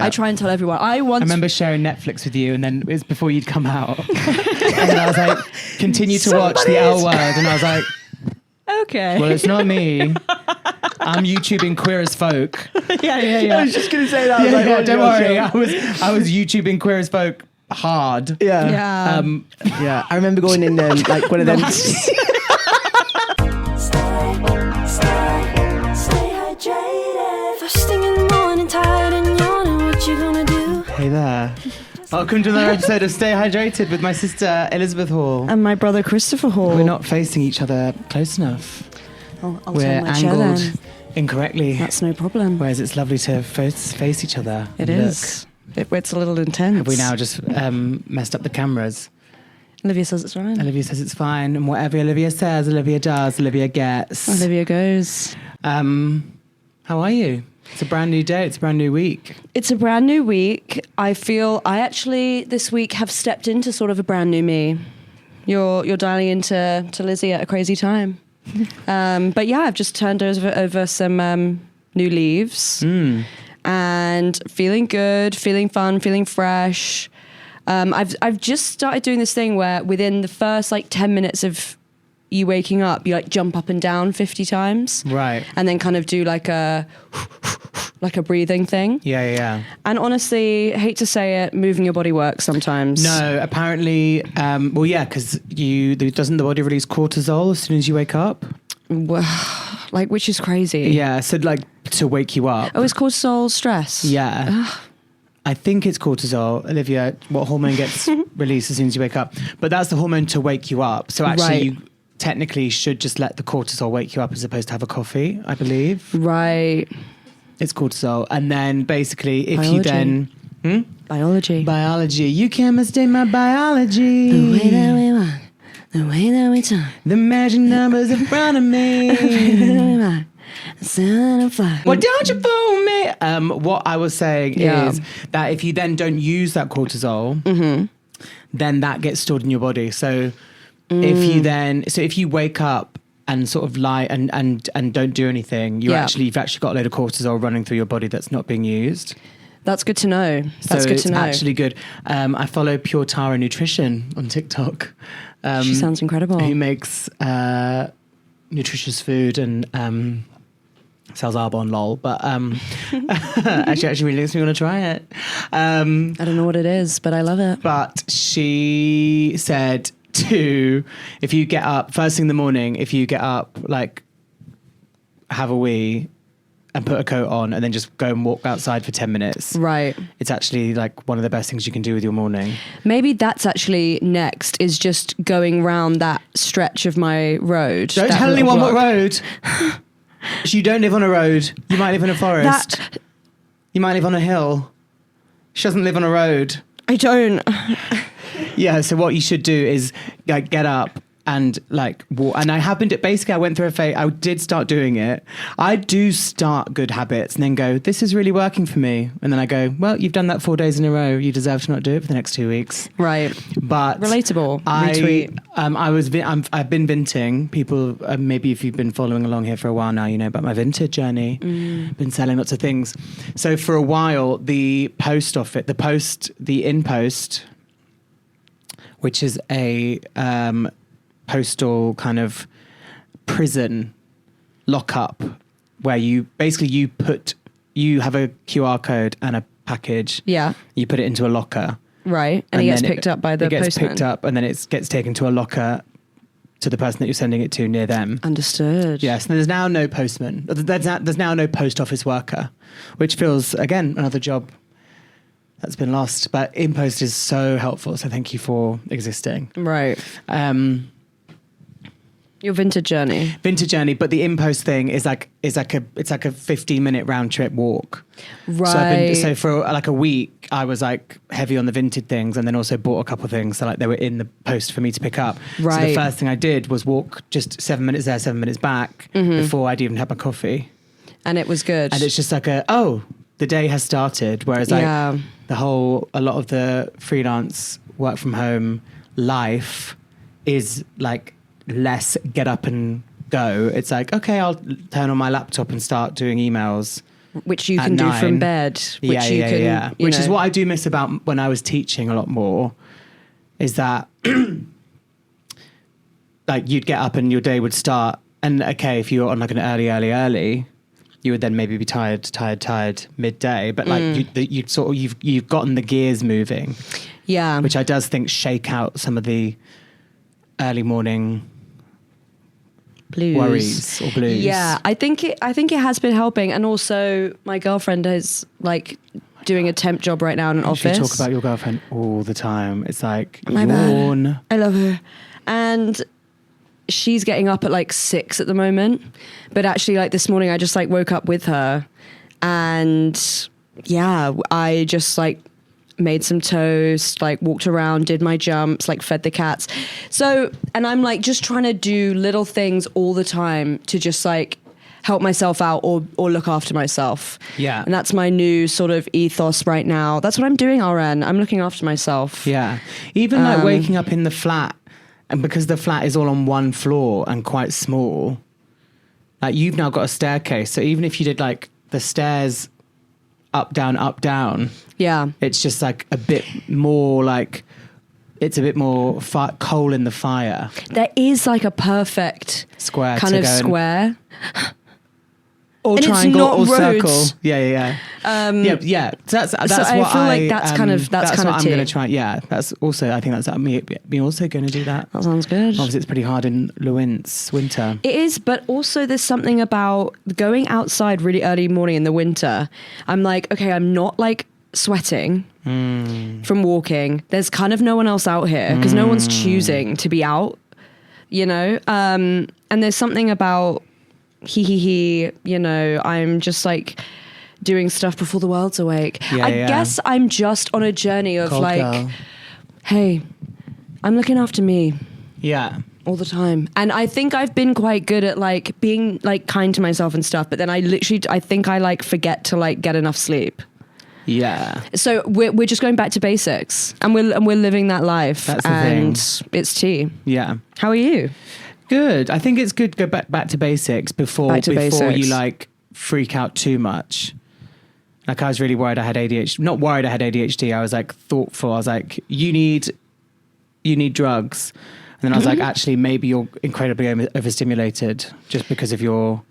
I try and tell everyone. I remember sharing Netflix with you, and then it was before you'd come out. And then I was like, continue to watch the L Word. And I was like, okay. Well, it's not me. I'm YouTubing Queer as Folk. Yeah. I was just going to say that. Don't worry. I was YouTubing Queer as Folk hard. Yeah. I remember going in like one of them. Hey there. Welcome to another episode of Stay Hydrated with my sister Elizabeth Hall. And my brother Christopher Hall. We're not facing each other close enough. I'll We're turn my chair angled then. incorrectly. That's no problem. Whereas it's lovely to face each other. It is. It's a little intense. Have we now just messed up the cameras? Olivia says it's fine. Olivia says it's fine. And whatever Olivia says, Olivia does, Olivia gets. Olivia goes. How are you? It's a brand new day. It's a brand new week. It's a brand new week. I feel I actually this week have stepped into sort of a brand new me. You're dialing into Lizzie at a crazy time. But yeah, I've just turned over some new leaves and feeling good, feeling fun, feeling fresh. I've just started doing this thing where within the first like 10 minutes of you waking up, you like jump up and down 50 times. Right. And then kind of do like a breathing thing. Yeah. And honestly, hate to say it, moving your body works sometimes. No, apparently, well, yeah, because doesn't the body release cortisol as soon as you wake up? Like, which is crazy. Yeah, so like to wake you up. Oh, it's cortisol stress. Yeah. Ugh. I think it's cortisol. Olivia, what hormone gets released as soon as you wake up? But that's the hormone to wake you up. So actually you technically should just let the cortisol wake you up as opposed to have a coffee, I believe. Right. It's cortisol. And then basically if Biology. you then... Biology. You can't mistake my biology. The way that we want. The way that we talk. The magic numbers in front of me. Well, don't you fool me. What I was saying is that if you then don't use that cortisol, then that gets stored in your body. So if you wake up and sort of lie and don't do anything, you've actually got a load of cortisol running through your body that's not being used. That's good to know. That's good to know. It's actually good. I follow Pure Tara Nutrition on TikTok. She sounds incredible. Who makes nutritious food and sells Arbonne, lol. But actually really makes me want to try it. I don't know what it is, but I love it. But she said if you get up first thing in the morning, if you get up, like have a wee and put a coat on and then just go and walk outside for 10 minutes. Right. It's actually like one of the best things you can do with your morning. Maybe that's actually next, is just going round that stretch of my road. Don't tell anyone what road. You don't live on a road. You might live in a forest. You might live on a hill. She doesn't live on a road. I don't. Yeah, so what you should do is like get up and like walk. And I went through a phase. I did start doing it. I do start good habits and then go, this is really working for me. And then I go, well, you've done that 4 days in a row. You deserve to not do it for the next 2 weeks. Right. But relatable. Retweet. I've been vinting. People, maybe if you've been following along here for a while now, you know about my vintage journey. Been selling lots of things. So for a while, the InPost, which is a postal kind of prison lockup where you have a QR code and a package. Yeah. You put it into a locker. Right. And it gets picked up by the postman. It gets picked up and then it gets taken to a locker to the person that you're sending it to near them. Understood. Yes. And there's now no postman. There's now no post office worker, which feels, again, another job that's been lost. But InPost is so helpful. So thank you for existing. Right. Your vintage journey. But the InPost thing is like a 15-minute round trip walk. Right. So for like a week, I was like heavy on the vintage things, and then also bought a couple of things. So like they were in the post for me to pick up. Right. So the first thing I did was walk just 7 minutes there, 7 minutes back before I'd even had my coffee. And it was good. And it's just like the day has started. Whereas like a lot of the freelance work from home life is like less get up and go. It's like, okay, I'll turn on my laptop and start doing emails which you At can do 9. from bed, which you can, which is what I do miss about when I was teaching a lot more, is that like you'd get up and your day would start, and okay, if you're on like an early, you would then maybe be tired midday, but like you'd sort of you've gotten the gears moving, which I does think shake out some of the early morning blues. Worries or blues. Yeah, I think it has been helping, and also my girlfriend is like doing a temp job right now in an office. You talk about your girlfriend all the time. It's like My yawn. bad. I love her, and she's getting up at like 6 at the moment. But actually, like this morning, I just like woke up with her, and yeah, I just like made some toast, like walked around, did my jumps, like fed the cats. So, and I'm like just trying to do little things all the time to just like help myself out or look after myself. Yeah. And that's my new sort of ethos right now. That's what I'm doing, RN. I'm looking after myself. Yeah. Even like waking up in the flat, and because the flat is all on one floor and quite small, like you've now got a staircase. So even if you did like the stairs up, down, Yeah. it's just like a bit more like, it's a bit more coal in the fire. There is like a perfect Square kind to of go and- square. Or And it's triangle not or roads. circle. Yeah. Yeah. So that's so what I feel like that's kind of what I'm tea. going to try. Yeah, that's also, I think that's me also going to do that. That sounds good. Obviously, it's pretty hard in Lewin's winter. It is, but also there's something about going outside really early morning in the winter. I'm like, okay, I'm not like sweating from walking. There's kind of no one else out here because no one's choosing to be out, you know? And there's something about you know, I'm just like doing stuff before the world's awake. Yeah, I yeah. guess I'm just on a journey of Cold like, girl. hey, I'm looking after me Yeah. all the time. And I think I've been quite good at like being like kind to myself and stuff, but then I think I like forget to like get enough sleep. Yeah. So we're just going back to basics, and we're living that life. That's the and thing. It's tea. Yeah. How are you? Good. I think it's good to go back to basics before basics. you like freak out too much. Like I was really worried I had ADHD. Not worried I had ADHD. I was like thoughtful. I was like, you need drugs. And then I was like, actually, maybe you're incredibly overstimulated just because of your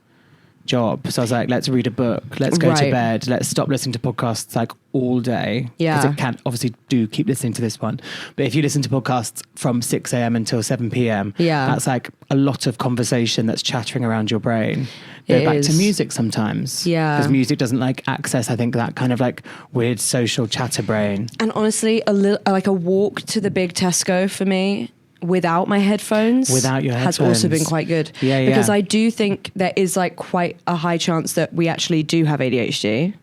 job. So I was like, let's read a book. Let's go to Right. bed. Let's stop listening to podcasts like all day. Yeah. Because it can't obviously do keep listening to this one. But if you listen to podcasts from 6 a.m. until 7 p.m, Yeah. that's like a lot of conversation that's chattering around your brain. Go It back is. to music sometimes. Yeah. Because music doesn't like access, I think, that kind of like weird social chatter brain. And honestly, like a walk to the big Tesco for me without my headphones, Without your has also headphones. been quite good. Yeah, because yeah. I do think there is like quite a high chance that we actually do have ADHD.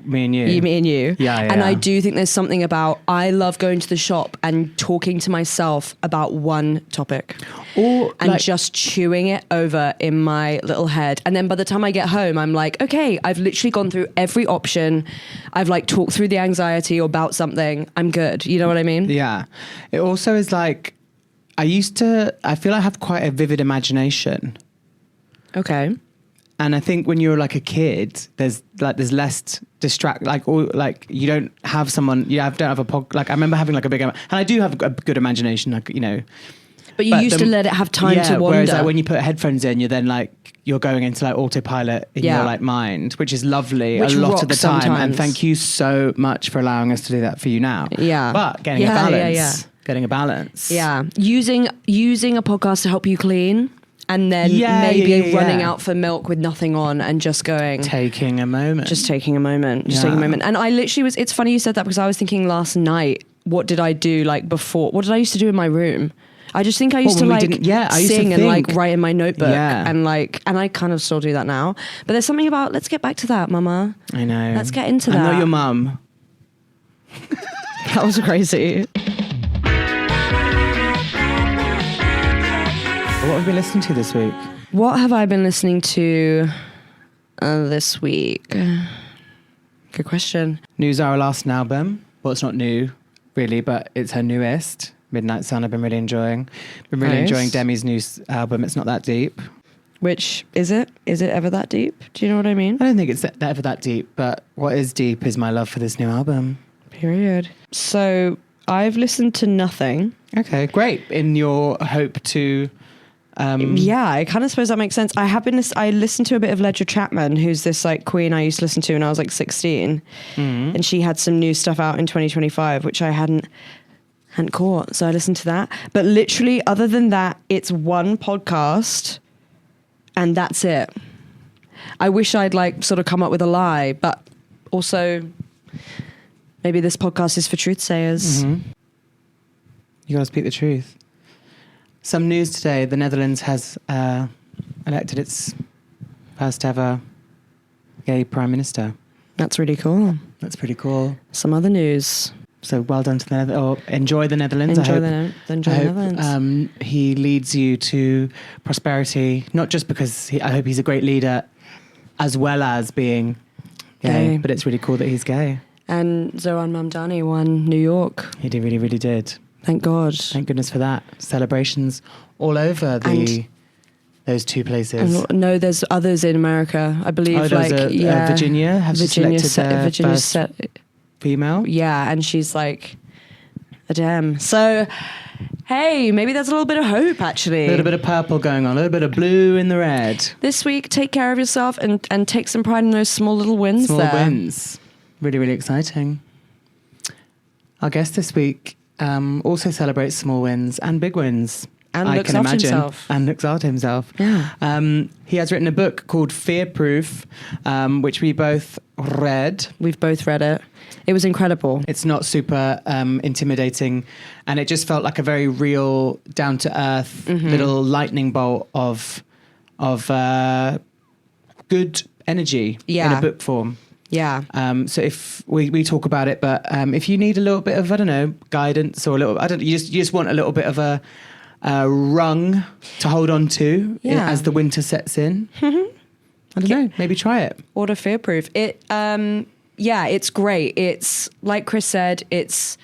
Me and you. Me and you. Yeah, And yeah. I do think there's something about, I love going to the shop and talking to myself about one topic. Or And like, just chewing it over in my little head. And then by the time I get home, I'm like, okay, I've literally gone through every option. I've like talked through the anxiety about something. I'm good. You know what I mean? yeah. It also is like, I feel I have quite a vivid imagination. Okay. And I think when you're like a kid, there's less you don't have someone, don't have a like I remember having like a big, and I do have a good imagination, like, you know. But you used to let it have time to wander. Whereas like when you put headphones in, you're then like, you're going into like autopilot in Yeah. your like mind, which is lovely Which a lot of the rocks time. And sometimes. thank you so much for allowing us to do that for you now. Yeah. But getting Yeah, a balance. yeah, yeah. Getting a balance. Yeah. Using a podcast to help you clean, and then Yeah, maybe yeah, yeah, running yeah. out for milk with nothing on and just going. Taking a moment. Just taking a moment. Yeah. And I literally it's funny you said that, because I was thinking last night, what did I do like before? What did I used to do in my room? I just think I used Well, to when we like didn't- yeah, I used to sing and like think. write in my notebook. Yeah. And I kind of still do that now. But there's something about, let's get back to that, mama. I know. Let's get into I'm that. not your mum. That was crazy. What have we been listening to this week? What have I been listening to this week? Good question. New Zara Larsson album. Well, it's not new, really, but it's her newest. Midnight Sun, I've been really enjoying. Been really Nice. enjoying Demi's new album, It's Not That Deep. Which, is it? Is it ever that deep? Do you know what I mean? I don't think it's ever that deep, but what is deep is my love for this new album. Period. So I've listened to nothing. Okay, great. In your hope to... yeah, I kind of suppose that makes sense. I listened to a bit of Ledger Chapman, who's this like queen I used to listen to when I was like 16. And she had some new stuff out in 2025, which I hadn't caught. So I listened to that. But literally, other than that, it's one podcast and that's it. I wish I'd like sort of come up with a lie, but also maybe this podcast is for truth sayers. You got to speak the truth. Some news today. The Netherlands has elected its first ever gay prime minister. That's really cool. That's pretty cool. Some other news. So well done to the Netherlands. Enjoy the Netherlands. Enjoy the Netherlands. He leads you to prosperity, not just because I hope he's a great leader, as well as being gay. But it's really cool that he's gay. And Zoran Mamdani won New York. He really, really did. Thank God. Thank goodness for that. Celebrations all over those two places. And, no, there's others in America, I believe. Virginia has selected their first female. Yeah, and she's like a damn. So, hey, maybe there's a little bit of hope, actually. A little bit of purple going on, a little bit of blue in the red. This week, take care of yourself and take some pride in those small little wins Small wins. Really, really exciting. Our guest this week also celebrates small wins and big wins. And looks after himself. And looks after himself. Yeah. He has written a book called Fear Proof, which we both read. We've both read it. It was incredible. It's not super intimidating, and it just felt like a very real, down-to-earth little lightning bolt of good energy in a book form. Yeah. So if we talk about it, but if you need a little bit of, I don't know, guidance or a little, you just want a little bit of a rung to hold on to as the winter sets in. I don't know, maybe try it. Order Fear Proof. It's great. It's like Chris said, it's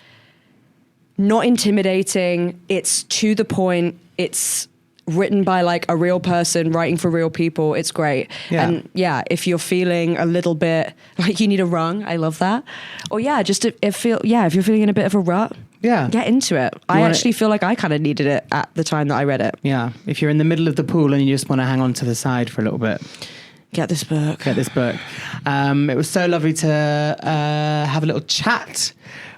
not intimidating. It's to the point. It's written by like a real person writing for real people. It's great. Yeah. And if you're feeling a little bit like you need a rung, I love that. Or if you're feeling in a bit of a rut, get into it. I actually feel like I kind of needed it at the time that I read it. Yeah. If you're in the middle of the pool and you just want to hang on to the side for a little bit, get this book. It was so lovely to have a little chat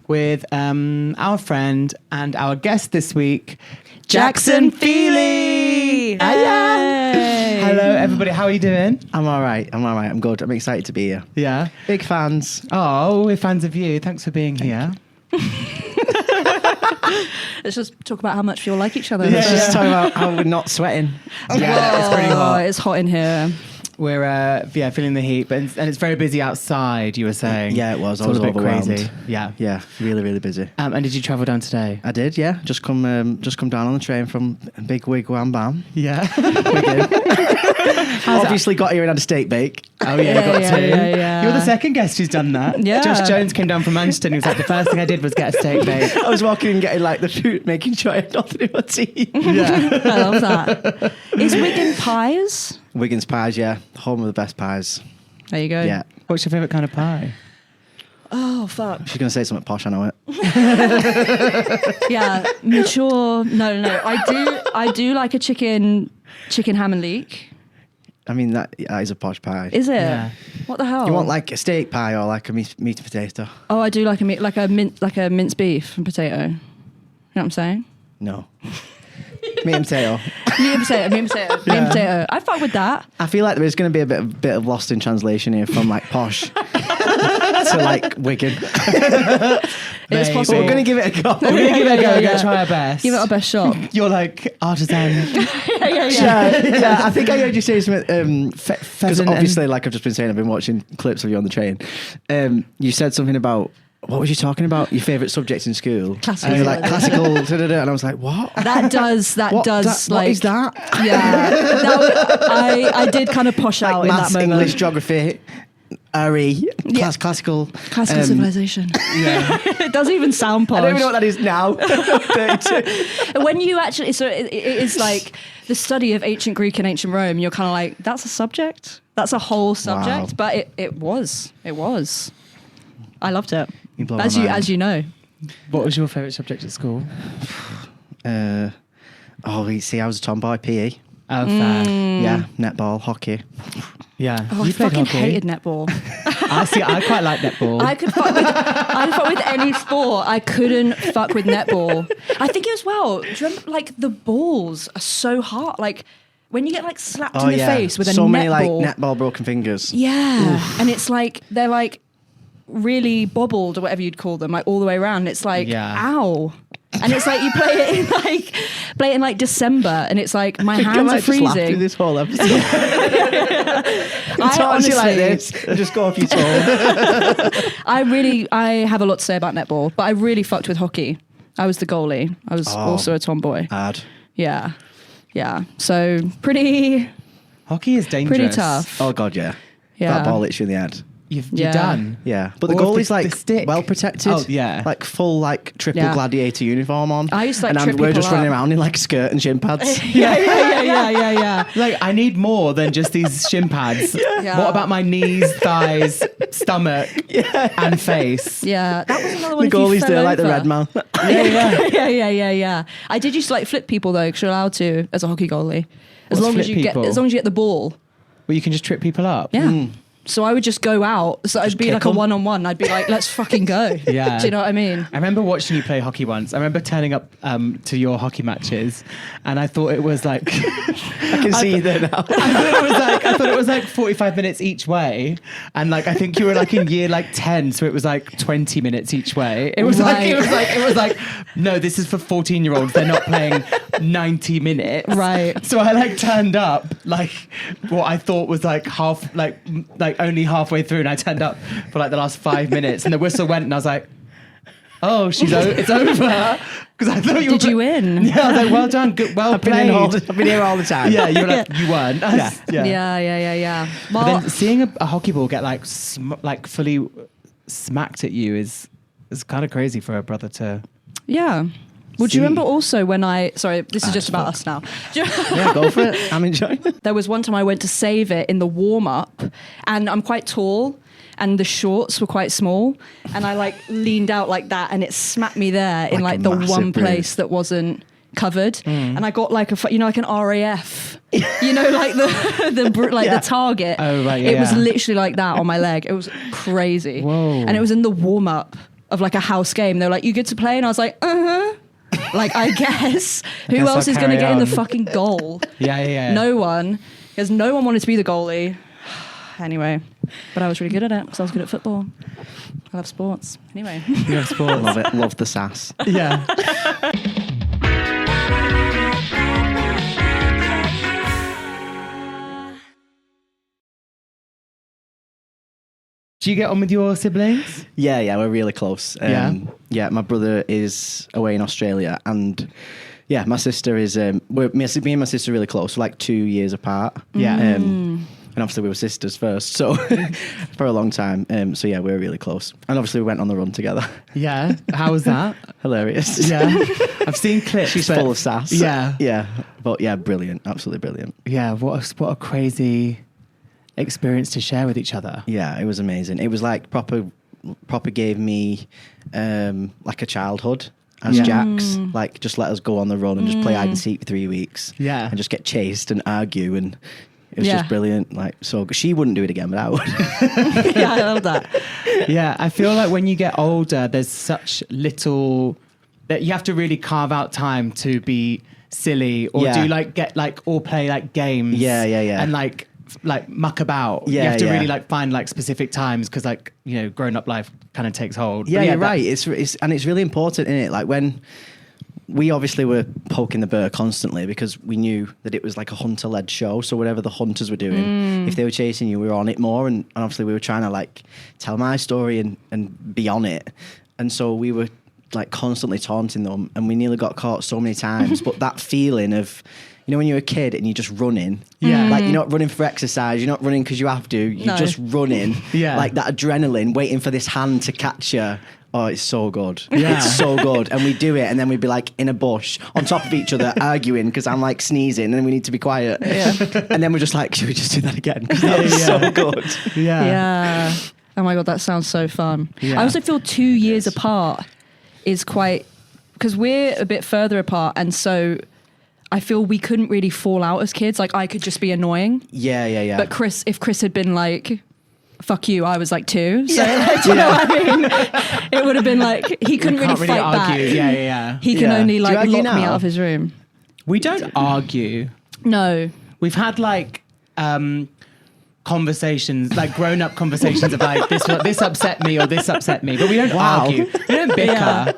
with our friend and our guest this week, Jaxon Feeley. Hey. Hello, everybody. How are you doing? I'm all right. I'm good. I'm excited to be here. Yeah. Big fans. Oh, we're fans of you. Thanks for being here. Let's just talk about how much we all like each other. Let's just talk about how we're not sweating. Yeah, it's pretty hot. It's hot in here. We're feeling the heat, and it's very busy outside. You were saying, Yeah, it was. It's I was all a bit overwhelmed. crazy. Yeah, really, really busy. And did you travel down today? I did. Yeah, just come down on the train from Big Wig Wham Bam. Yeah. Obviously got here and had a steak bake. Oh yeah, got to. Yeah. You're the second guest who's done that. Yeah. Josh Jones came down from Manchester and he was like, the first thing I did was get a steak bake. I was walking and getting like the food, making sure I had nothing in my teeth. Yeah. I love that. Is Wigan pies? Wigan's pies, yeah, home of the best pies. There you go. Yeah. What's your favourite kind of pie? Oh, fuck. She's gonna say something posh. I know it. Yeah, mature. No. I do like a chicken ham and leek. I mean, that is a posh pie. Is it? Yeah. What the hell? You want like a steak pie or like a meat and potato? Oh, I do like a minced beef and potato. You know what I'm saying? No. Meat and potato. Meat and potato. I fuck with that. I feel like there is going to be a bit of lost in translation here from like posh to like Wigan. It is possible. We're going to give it a go. We're going to give it a go. We're going Yeah. to try our best. Give it our best shot. You're like artisan. Yeah. I think I heard you say something. Because pheasant obviously, like I've just been saying, I've been watching clips of you on the train. You said something about. What was you talking about? Your favourite subject in school? Classical. And you were like classical, and I was like, what? That does What is that? Yeah. I did kind of posh out in that maths, moment. English, geography. classical civilization. Yeah. It doesn't even sound posh. I don't even know what that is now. 32. When you actually, so it is like the study of ancient Greek and ancient Rome. You're kind of like, that's a subject. That's a whole subject. Wow. But it was. I loved it. You blow my mind. As you know. What was your favourite subject at school? You see, I was a tomboy. PE. Oh, fair. Yeah, netball, hockey. Yeah. Oh, You I played fucking hockey? hated netball. I quite like netball. I could fuck with any sport. I couldn't fuck with netball. I think as well. Do you remember, like, the balls are so hard. Like, when you get like slapped in the face with a netball. So many like netball broken fingers. Yeah. And it's like, they're like really bobbled or whatever you'd call them, like all the way around. It's like, ow. And it's like you play it in like December, and it's like my hands are freezing. Just laugh through this whole episode. I honestly, like this and just go off your toe. I have a lot to say about netball, but I really fucked with hockey. I was the goalie. I was also a tomboy. Hard. Yeah. So pretty Hockey is dangerous. pretty tough. Oh god, yeah. Yeah. That ball hits you in the head. You're Yeah. done. Yeah, but the Or goalie's the like stick. well protected. Oh, yeah. like full like triple Yeah. gladiator uniform on. I used to, like, and trip we're people just running up. around in like skirt and shin pads. Yeah. Like, I need more than just these shin pads. Yeah. What about my knees, thighs, stomach, and face? Yeah, that was another one. The if you goalie's fell there like the over. red man. Yeah. I did used to like flip people though, because you're allowed to as a hockey goalie, as What's long as flip you people? get the ball. Well, you can just trip people up. Yeah. So I would just go out. So I'd be kick like a 'em. one-on-one. I'd be like, let's fucking go. Yeah. Do you know what I mean? I remember watching you play hockey once. I remember turning up to your hockey matches, and I thought it was like I can see you there now. I thought it was like 45 minutes each way, and like I think you were like in year like 10, so it was like 20 minutes each way. It was like no, this is for 14-year-olds. They're not playing 90 minutes. Right. So I like turned up like what I thought was like half like only halfway through, and I turned up for like the last 5 minutes, and the whistle went, and I was like, oh, it's over. Because I thought you Did you win? Yeah, I was like, well done, good, well I've been played. I've been here all the time. Yeah, you were like, you weren't. Yeah. But Well, then seeing a hockey ball get like fully smacked at you is kind of crazy for a brother to. yeah. Well, do you See. remember also when sorry, this is just about us now. Do you- Yeah, go for it. I'm enjoying it. There was one time I went to save it in the warm-up, and I'm quite tall, and the shorts were quite small, and I like leaned out like that, and it smacked me there in Like like a the massive one bruise. place that wasn't covered, and I got like like an RAF, like the target. Oh, right, It was yeah. literally like that on my leg. It was crazy. Whoa. And it was in the warm-up of like a house game. They were like, "You good to play?" And I was like, Like, I guess. Who guess else I'll is going to carry get in the on. fucking goal? Yeah. No one. Because no one wanted to be the goalie. Anyway. But I was really good at it because I was good at football. I love sports. Anyway. You have sport. Love it. Love the sass. Yeah. Do you get on with your siblings? Yeah, we're really close. Yeah, my brother is away in Australia, and yeah, my sister is. Me and my sister are really close. We're like 2 years apart. Yeah. And obviously we were sisters first, so for a long time. So yeah, we're really close. And obviously we went on the run together. Yeah. How was that? Hilarious. Yeah. I've seen clips. She's but- full of sass. Yeah. Yeah. But yeah, brilliant. Absolutely brilliant. Yeah. What a crazy experience to share with each other. Yeah, it was amazing. It was like proper gave me like a childhood as Jax. Like, just let us go on the run and just play hide and seek for 3 weeks. Yeah. And just get chased and argue, and it was Yeah. just brilliant. Like, so she wouldn't do it again, but I would. Yeah, I love that. Yeah, I feel like when you get older, there's such little that you have to really carve out time to be silly or Yeah. do or play like games. Yeah. And like muck about. Yeah, you have to yeah. really like find like specific times because like grown up life kind of takes hold. Yeah, But you're that- right. It's really important, isn't it? Like, when we obviously were poking the bear constantly because we knew that it was like a hunter-led show. So whatever the hunters were doing, if they were chasing you, we were on it more. And obviously we were trying to like tell my story and be on it. And so we were like constantly taunting them, and we nearly got caught so many times. But that feeling of, you know when you're a kid and you're just running? Yeah. Like you're not running for exercise, you're not running because you have to, you're just running. Yeah. Like that adrenaline, waiting for this hand to catch you. Oh, it's so good. Yeah. It's so good. And we do it and then we'd be like in a bush on top of each other arguing because I'm like sneezing and then we need to be quiet. Yeah. And then we're just like, should we just do that again? Because that was so good. Yeah. Oh my God, that sounds so fun. Yeah. I also feel 2 years apart is quite, because we're a bit further apart, and so I feel we couldn't really fall out as kids. Like I could just be annoying. Yeah. But if Chris had been like, fuck you, I was like 2. So like, do you know what I mean? It would have been like, he couldn't really fight back. Yeah. He can only like argue lock me now? out of his room. We don't argue. No. We've had like conversations, like grown-up conversations of like this upset me or this upset me, but we don't argue. We don't bicker. Yeah.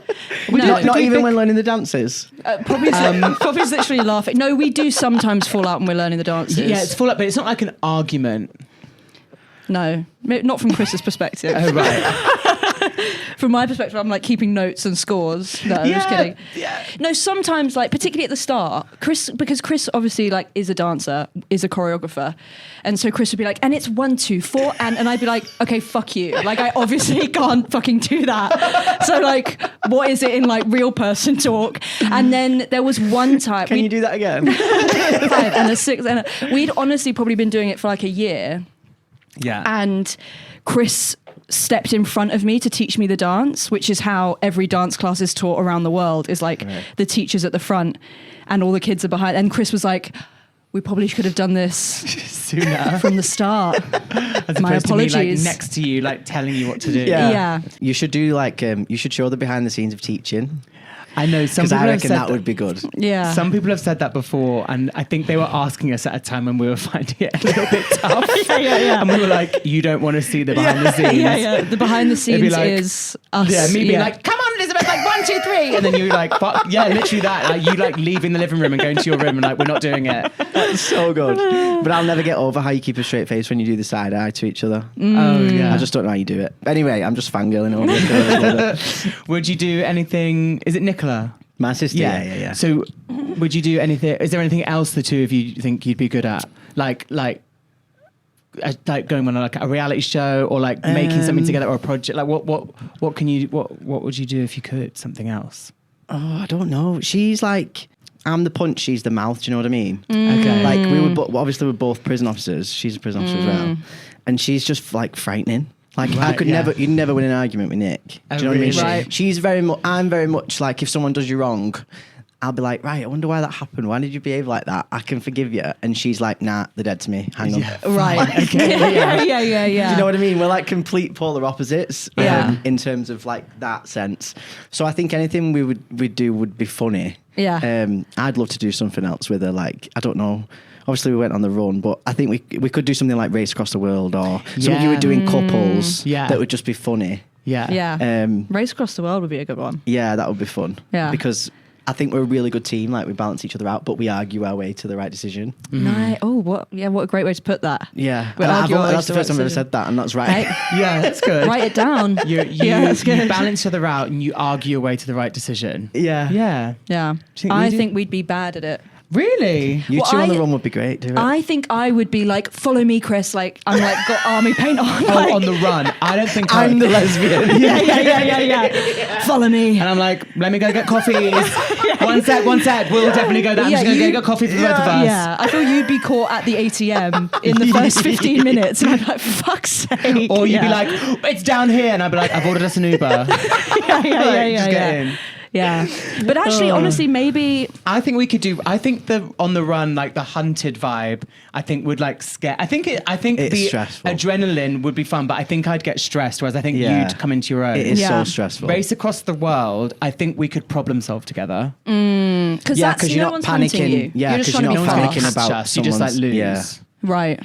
We No. don't, Not do even bick- when learning the dances. Poppy's literally laughing. No, we do sometimes fall out when we're learning the dances. Yeah, it's full up, but it's not like an argument. No, not from Chris's perspective. Oh right. From my perspective, I'm like keeping notes and scores. No, I'm just kidding. Yeah. No, sometimes like particularly at the start, because Chris obviously like is a dancer, is a choreographer, and so Chris would be like, and it's 1, 2, 4, and I'd be like, okay, fuck you. Like I obviously can't fucking do that. So like, what is it in like real person talk? And then there was one time. Can you do that again? 5 and a 6, and we'd honestly probably been doing it for like a year. Yeah. And Chris stepped in front of me to teach me the dance, which is how every dance class is taught around the world, is like the teacher's at the front and all the kids are behind. And Chris was like, we probably could have done this Sooner. from the start. As My opposed to me, like, apologies. next to you, like telling you what to do. Yeah. You should do like you should show the behind the scenes of teaching I know some because people I have reckon said that would be good. Yeah. Some people have said that before, and I think they were asking us at a time when we were finding it a little bit tough. Yeah. And we were like, you don't want to see the behind the scenes. Yeah. The behind the It'd be scenes like- is us. Yeah, me being like, come on, Elizabeth, like 1, 2, 3. And then you're like, fuck, yeah, literally that. Like, you like leaving the living room and going to your room and like, we're not doing it. That's so good. But I'll never get over how you keep a straight face when you do the side eye to each other. Oh, yeah. I just don't know how you do it. Anyway, I'm just fangirling over it. Would you do anything? Is it Nicola? My sister, yeah. So would you do anything? Is there anything else the two of you think you'd be good at? Like going on like a reality show or like making something together or a project? Like what would you do if you could? Something else? Oh, I don't know. She's like, I'm the punch, she's the mouth. Do you know what I mean? Okay. Like we were obviously we're both prison officers. She's a prison officer as well, and she's just like frightening. Like I Right, could yeah. you'd never win an argument with Nick. Do Oh, you know what I mean? really? Right. She's I'm very much like if someone does you wrong, I'll be like, right, I wonder why that happened. Why did you behave like that? I can forgive you. And she's like, nah, they're dead to me. Hang on. Yeah. Right. Okay. Yeah. Do you know what I mean? We're like complete polar opposites Yeah. in terms of like that sense. So I think anything we'd do would be funny. Yeah. I'd love to do something else with her. Like, I don't know. Obviously, we went on the run, but I think we could do something like Race Across the World or something you were doing couples that would just be funny. Yeah. Yeah. Race Across the World would be a good one. Yeah, that would be fun. Yeah. Because I think we're a really good team. Like, we balance each other out, but we argue our way to the right decision. Nice. Oh, what a great way to put that. Yeah. We And argue our way that's to the the first time right I've ever decision. said that, and that's right. Yeah, that's good. Write it down. You that's good. balance each other out and you argue your way to the right decision. Yeah. Yeah. Yeah. think we I do? think we'd be bad at it. Really? You Well, two on the I- run would be great. Do it. I think I would be like, follow me, Chris. Like, I'm like, got army paint on. Oh, Like, on the run. I don't think I'm the lesbian. yeah. Follow me. And I'm like, let me go get coffee. One sec. We'll definitely go there. I'm Yeah, just going to you- go get coffee for both of us. Yeah, I thought you'd be caught at the ATM in the first 15 minutes. And I'm like, fuck's sake. Or you'd be Yeah. like, it's down here. And I'd be like, I've ordered us an Uber. yeah. Just get in. Yeah. But actually, honestly, maybe. I think we could do. I think the on the run, like the hunted vibe, I think would like scare. I think It's the stressful. adrenaline would be fun, but I think I'd get stressed. Whereas I think Yeah. you'd come into your own. It is Yeah. so stressful. Race Across the World. I think we could problem solve together. Because Yeah, that's because you're no not one's hunting panicking. you. Yeah, you're just because trying you're to not be panicking fast. about Just, you just like someone's- lose. yeah. Right.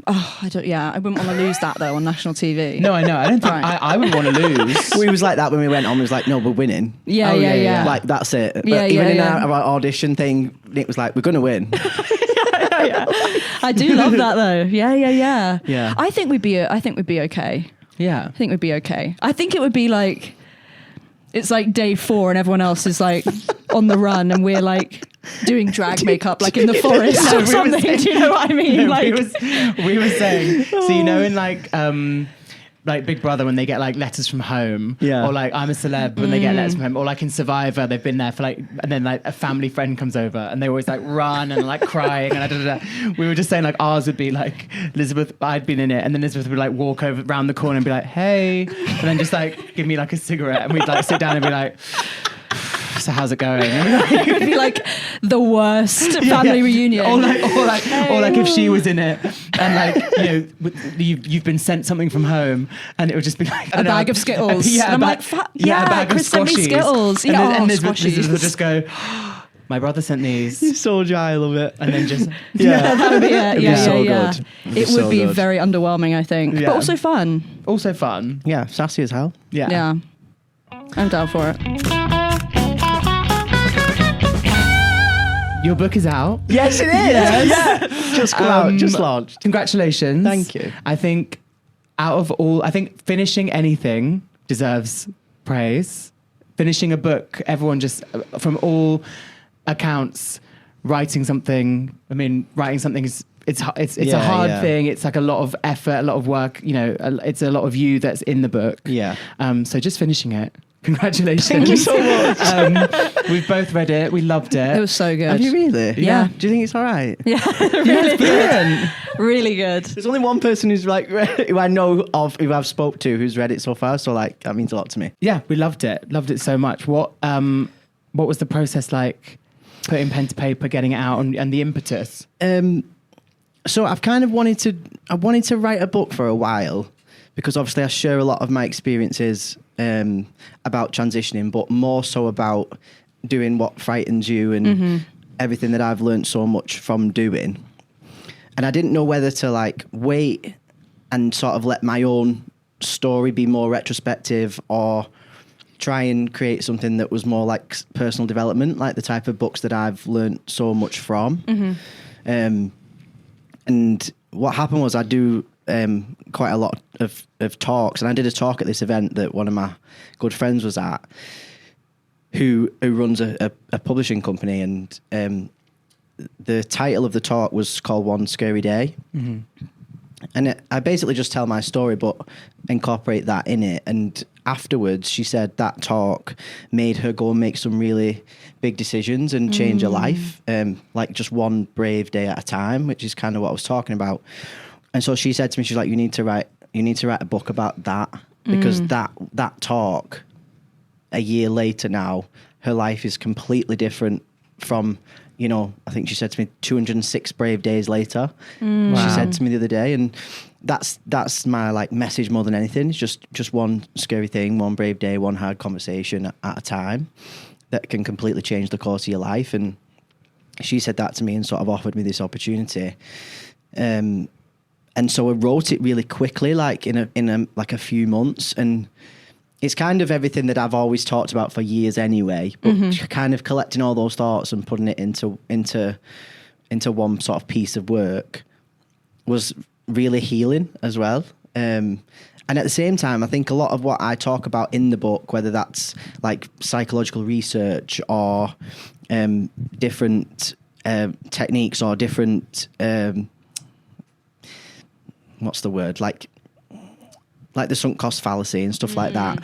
Oh, I don't. Yeah, I wouldn't want to lose that though on national TV. No, I know. I don't think Right. I wouldn't want to lose. We was like that when we went on. We was like, no, we're winning. Yeah, Oh, yeah, yeah, yeah. Like, that's it. But Yeah, even yeah, in yeah. our audition thing, Nick was like, we're going to win. I do love that though. Yeah. Yeah. I think we'd be okay. Yeah. I think we'd be okay. I think it would be like, it's like day 4 and everyone else is like on the run and we're like doing drag makeup like in the forest No, or something. Do you know what I mean? No, we were saying, so you know, in like Big Brother when they get like letters from home, Yeah. or like I'm a Celeb when they get letters from home, or like in Survivor they've been there for like, and then like a family friend comes over and they always like run and like crying and we were just saying like ours would be like Elizabeth, I'd been in it, and then Elizabeth would like walk over round the corner and be like, hey, and then just like give me like a cigarette and we'd like sit down and be like, so how's it going? It would be like the worst family reunion. Or like if she was in it and like, you know, you've been sent something from home and it would just be like a bag of Skittles. Yeah, and I'm like, a bag Chris of sent me squashies. Skittles. And then squashies. Elizabeth would just go, my brother sent these. You soldier, I love it. And then just Yeah, that would be it. It'd be Yeah, so yeah. good. It would be very underwhelming, I think, Yeah. but also fun. also fun. Yeah, sassy as hell. Yeah. Yeah, I'm down for it. Your book is out. Yes, it is. Yeah. Just come out, just launched. Congratulations. Thank you. I think I think finishing anything deserves praise. Finishing a book, everyone just, from all accounts, writing something is, it's a hard thing. It's like a lot of effort, a lot of work, you know, it's a lot of you that's in the book. Yeah. So just finishing it. Congratulations. Thank you so much. We've both read it. We loved it. It was so good. Have you really? Yeah. Do you think it's all right? Yeah, really good. Brilliant. Really good. There's only one person who's like who I know of, who I've spoke to, who's read it so far. So like that means a lot to me. Yeah, we loved it. Loved it so much. What was the process like? Putting pen to paper, getting it out, and the impetus. So I've kind of wanted to write a book for a while, because obviously I share a lot of my experiences about transitioning, but more so about doing what frightens you and everything that I've learned so much from doing. And I didn't know whether to like wait and sort of let my own story be more retrospective, or try and create something that was more like personal development, like the type of books that I've learned so much from. And what happened was I do quite a lot of talks, and I did a talk at this event that one of my good friends was at, who runs a publishing company, and the title of the talk was called One Scary Day. And I basically just tell my story, but incorporate that in it. And afterwards, she said that talk made her go and make some really big decisions and change her life, like just one brave day at a time, which is kind of what I was talking about. And so she said to me, she's like, you need to write a book about that, because that talk, a year later now, her life is completely different from, you know, I think she said to me 206 brave days later. She said to me the other day, and that's my like message more than anything. It's just one scary thing, one brave day, one hard conversation at a time that can completely change the course of your life. And she said that to me and sort of offered me this opportunity. And so I wrote it really quickly, like in a few months, and it's kind of everything that I've always talked about for years anyway, but kind of collecting all those thoughts and putting it into one sort of piece of work was really healing as well. And at the same time, I think a lot of what I talk about in the book, whether that's like psychological research or different techniques or different, what's the word? Like the sunk cost fallacy and stuff like that.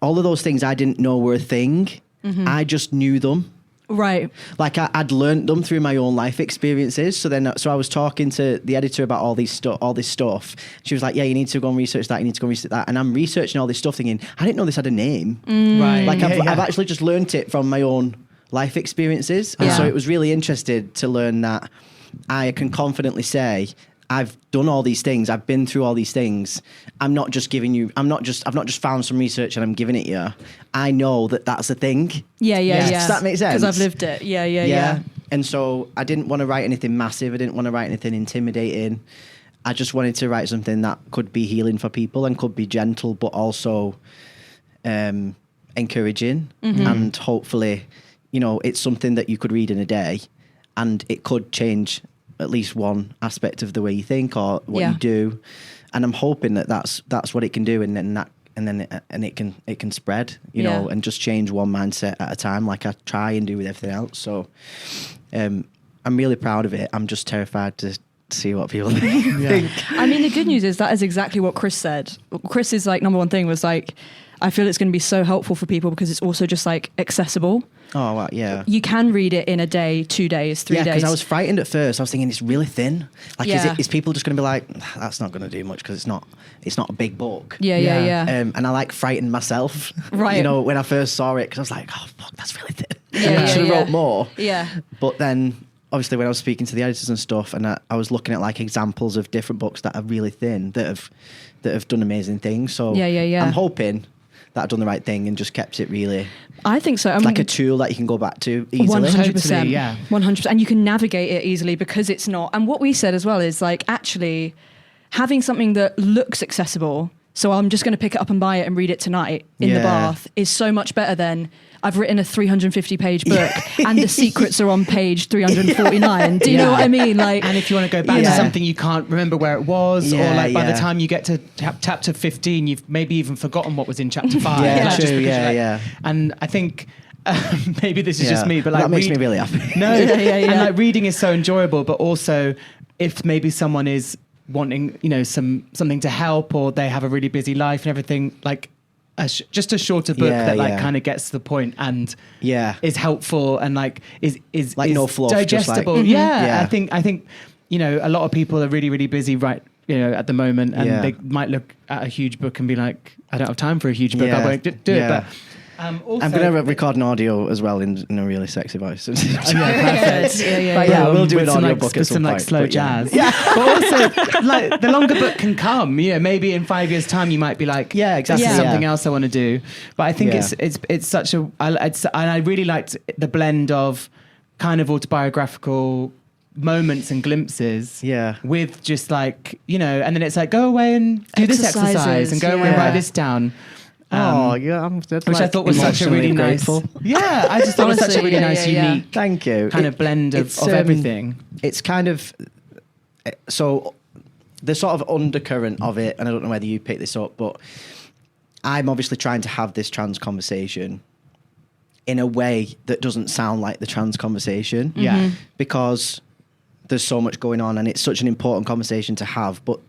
All of those things I didn't know were a thing. I just knew them. Right. Like I'd learned them through my own life experiences. So I was talking to the editor about all this stuff. She was like, yeah, you need to go and research that. You need to go and research that. And I'm researching all this stuff thinking, I didn't know this had a name. Right. Like I've actually just learned it from my own life experiences. And so it was really interesting to learn that I can confidently say, I've done all these things. I've been through all these things. I've not just found some research and I'm giving it you. I know that that's a thing. Yeah. Does that make sense? Because I've lived it. Yeah. And so I didn't want to write anything massive. I didn't want to write anything intimidating. I just wanted to write something that could be healing for people and could be gentle, but also encouraging. And hopefully, you know, it's something that you could read in a day and it could change at least one aspect of the way you think or what you do. And I'm hoping that that's what it can do, and and then it can spread, you know, and just change one mindset at a time, like I try and do with everything else. So I'm really proud of it. I'm just terrified to see what people think. I mean, the good news is that is exactly what Chris said. Chris's like number one thing was like, I feel it's going to be so helpful for people because it's also just like accessible. Oh, wow, yeah. You can read it in a day, 2 days, 3 days. Yeah, because I was frightened at first. I was thinking it's really thin. Like, is people just going to be like, that's not going to do much because it's not a big book. Yeah. And I like frightened myself. Right. You know, when I first saw it, because I was like, oh fuck, that's really thin. Yeah, I should have wrote more. Yeah. But then, obviously, when I was speaking to the editors and stuff, and I was looking at like examples of different books that are really thin that have done amazing things. So I'm hoping that I've done the right thing and just kept it really. I think so. Like a tool that you can go back to easily. 100%. Yeah. 100%. And you can navigate it easily because it's not. And what we said as well is like actually having something that looks accessible. So I'm just going to pick it up and buy it and read it tonight in the bath is so much better than I've written a 350-page book and the secrets are on page 349. Do you know what I mean? Like, and if you want to go back to something you can't remember where it was, or like by the time you get to chapter 15, you've maybe even forgotten what was in chapter 5. And I think maybe this is just me, but like that makes me really happy. No, and like reading is so enjoyable, but also if maybe someone is wanting, you know, something to help, or they have a really busy life and everything, like just a shorter book that like kind of gets to the point and is helpful and like is like no fluff, digestible. Just like, I think you know, a lot of people are really busy at the moment, and they might look at a huge book and be like, I don't have time for a huge book. I won't do it. But also, I'm going to record an audio as well in a really sexy voice. Perfect. We'll do an audio book at some like point, slow jazz. But also, like the longer book can come. Yeah, maybe in 5 years' time you might be like, exactly, something else I want to do. But I think it's such a. And I really liked the blend of kind of autobiographical moments and glimpses with just like, you know, and then it's like, go away and do this exercise and go away and write this down. Which I thought was such a really grateful. nice. I just thought it was such a really nice, unique. Thank you. Kind of blend of everything. It's kind of so the sort of undercurrent of it, and I don't know whether you picked this up, but I'm obviously trying to have this trans conversation in a way that doesn't sound like the trans conversation. Yeah, because there's so much going on, and it's such an important conversation to have, but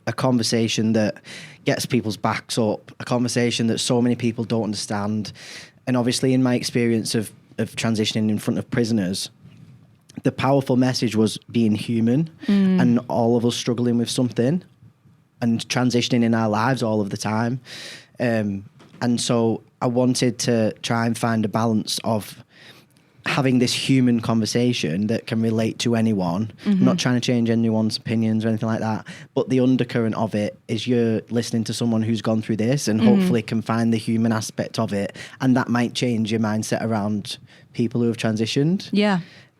a conversation that gets people's backs up, a conversation that so many people don't understand. And obviously in my experience of transitioning in front of prisoners, the powerful message was being human and all of us struggling with something and transitioning in our lives all of the time. And so I wanted to try and find a balance of having this human conversation that can relate to anyone. I'm not trying to change anyone's opinions or anything like that, but the undercurrent of it is you're listening to someone who's gone through this and hopefully can find the human aspect of it, and that might change your mindset around people who have transitioned.